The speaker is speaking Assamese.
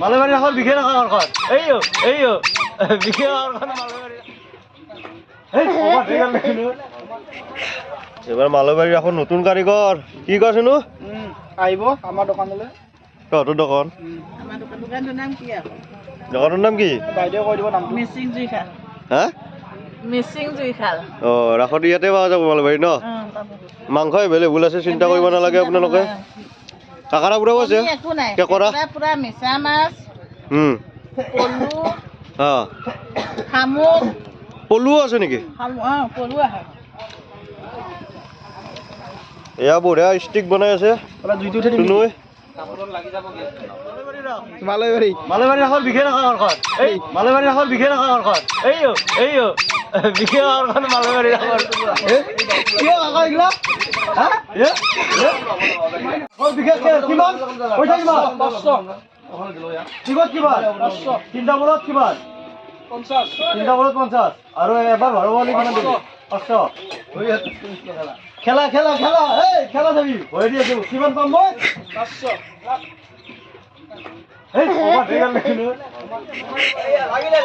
মালবাড়ি এখন বিঘে ৰাখা ঘৰখন এই বিঘে ঘৰখন মালবাড়ি এবাৰ মালবাড়িৰ এখন নতুন কাৰিগৰ কি কয় শুনো আহিব আমাৰ দোকানলৈ তহঁতৰ দোকান আমাৰ দোকানটোৰ নাম কি আকৌ দোকানৰ নাম কি বাইদেউ কৈ দিব নামটো মিচিং জুইশাল হা মিচিং জুইশাল অ ৰাসত ইয়াতে পোৱা যাব মালবাড়ি ন মাংস এভেইলেবল আছে চিন্তা কৰিব নালাগে আপোনালোকে কাকাৰা পুৰা আছে একো নাই কেকৰা পুৰা মিছা মাছ পলু অ শামুক পলুও আছে নেকি পলু আহে এয়া বঢ়িয়া ষ্টিক বনাই আছে জুইটো উঠাই দিম তুনুই মালবাৰী মালবাড়ি এখন বিঘে ৰাখা ঘৰখন মালবাড়ি এখন বিঘে ৰাখা ঘৰখন এই বিঘে ঘৰখন মালবাড়ি ৰাখৰ কিয় কাকা এইগিলা বিঘে কিমান পইচা কিমান 500 কিমান তিনিটা বলত কিমান 50 তিনিটা বলত 50 আৰু এবাৰ ভৰাব হ'লে কিমান দিবি 500 খেলা খেলা খেলা এই খেলা চাবি ভৰাই দি আছো কিমান পাম মই 500 লাগিলে